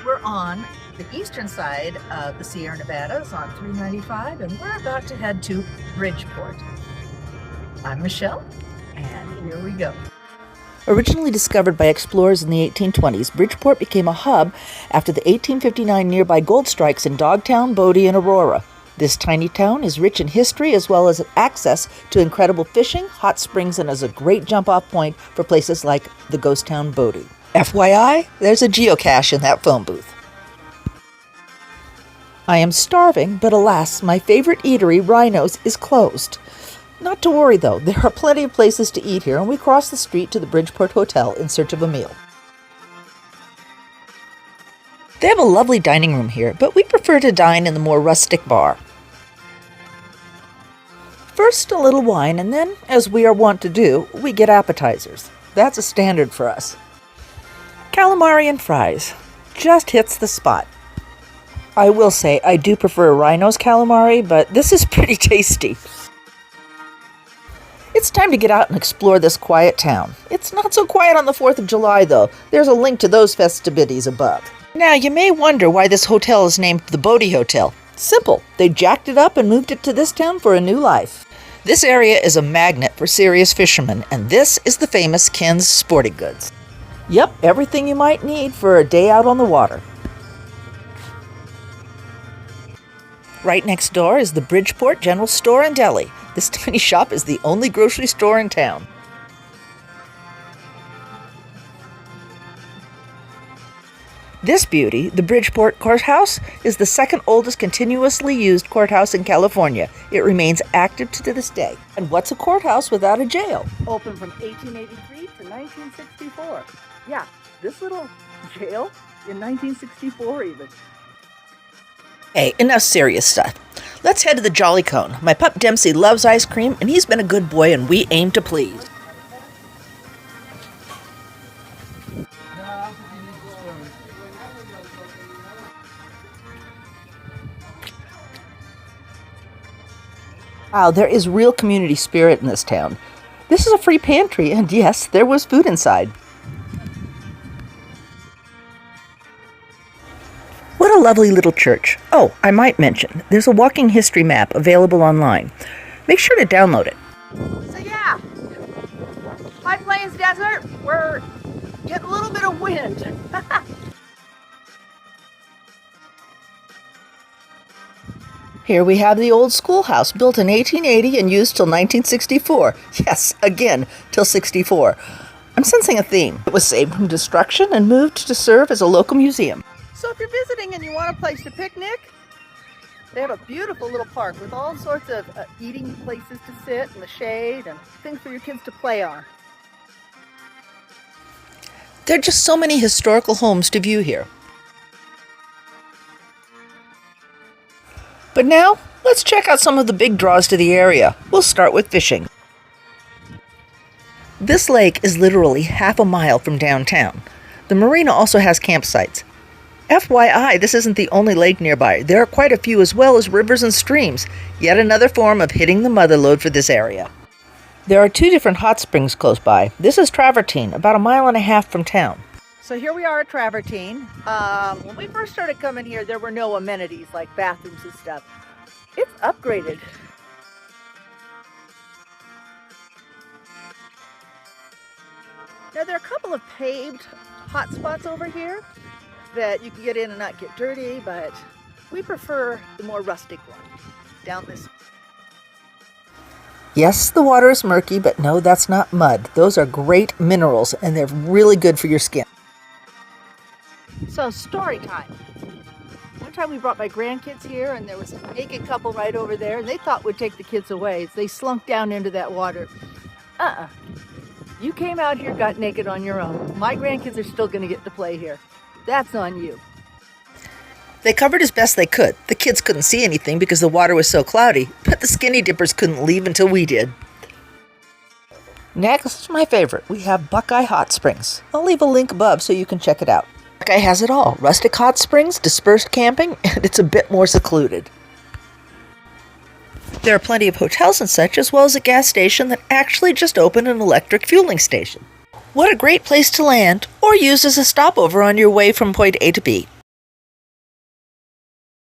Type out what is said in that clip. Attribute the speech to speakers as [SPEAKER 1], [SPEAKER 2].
[SPEAKER 1] We're on the eastern side of the Sierra Nevadas on 395, and we're about to head to Bridgeport. I'm Michelle, and here we go.
[SPEAKER 2] Originally discovered by explorers in the 1820s, Bridgeport became a hub after the 1859 nearby gold strikes in Dogtown, Bodie, and Aurora. This tiny town is rich in history as well as access to incredible fishing, hot springs, and is a great jump-off point for places like the ghost town Bodie. FYI, there's a geocache in that phone booth. I am starving, but alas, my favorite eatery, Rhino's, is closed. Not to worry though, there are plenty of places to eat here, and we cross the street to the Bridgeport Hotel in search of a meal. They have a lovely dining room here, but we prefer to dine in the more rustic bar. First a little wine, and then, as we are wont to do, we get appetizers. That's a standard for us. Calamari and fries. Just hits the spot. I will say I do prefer Rhino's calamari, but this is pretty tasty. It's time to get out and explore this quiet town. It's not so quiet on the 4th of July, though. There's a link to those festivities above. Now, you may wonder why this hotel is named the Bodie Hotel. Simple. They jacked it up and moved it to this town for a new life. This area is a magnet for serious fishermen, and this is the famous Ken's Sporting Goods. Yep, everything you might need for a day out on the water. Right next door is the Bridgeport General Store and Deli. This tiny shop is the only grocery store in town. This beauty, the Bridgeport Courthouse, is the second oldest continuously used courthouse in California. It remains active to this day. And what's a courthouse without a jail?
[SPEAKER 1] Open from 1883 to 1964. Yeah, this little jail in 1964 even.
[SPEAKER 2] Hey, enough serious stuff. Let's head to the Jolly Cone. My pup Dempsey loves ice cream, and he's been a good boy, and we aim to please. Wow, there is real community spirit in this town. This is a free pantry, and yes, there was food inside. What a lovely little church. Oh, I might mention, there's a walking history map available online. Make sure to download it.
[SPEAKER 1] So yeah, High Plains Desert, we're getting a little bit of wind.
[SPEAKER 2] Here we have the old schoolhouse, built in 1880 and used till 1964. Yes, again, till 64. I'm sensing a theme. It was saved from destruction and moved to serve as a local museum.
[SPEAKER 1] So if you're visiting and you want a place to picnic, they have a beautiful little park with all sorts of eating places to sit in the shade and things for your kids to play on.
[SPEAKER 2] There are just so many historical homes to view here. But now, let's check out some of the big draws to the area. We'll start with fishing. This lake is literally half a mile from downtown. The marina also has campsites. FYI, this isn't the only lake nearby. There are quite a few, as well as rivers and streams. Yet another form of hitting the mother lode for this area. There are 2 different hot springs close by. This is Travertine, about a mile and a half from town.
[SPEAKER 1] So here we are at Travertine. When we first started coming here, there were no amenities like bathrooms and stuff. It's upgraded. Now there are a couple of paved hot spots over here that you can get in and not get dirty, but we prefer the more rustic one down this.
[SPEAKER 2] Yes, the water is murky, but no, that's not mud. Those are great minerals, and they're really good for your skin.
[SPEAKER 1] So, story time. One time we brought my grandkids here, and there was a naked couple right over there, and they thought we'd take the kids away. They slunk down into that water. You came out here, got naked on your own. My grandkids are still going to get to play here. That's on you.
[SPEAKER 2] They covered as best they could. The kids couldn't see anything because the water was so cloudy, but the skinny dippers couldn't leave until we did. Next, my favorite, we have Buckeye Hot Springs. I'll leave a link above so you can check it out. Buckeye has it all. Rustic hot springs, dispersed camping, and it's a bit more secluded. There are plenty of hotels and such, as well as a gas station that actually just opened an electric fueling station. What a great place to land, or use as a stopover on your way from point A to B.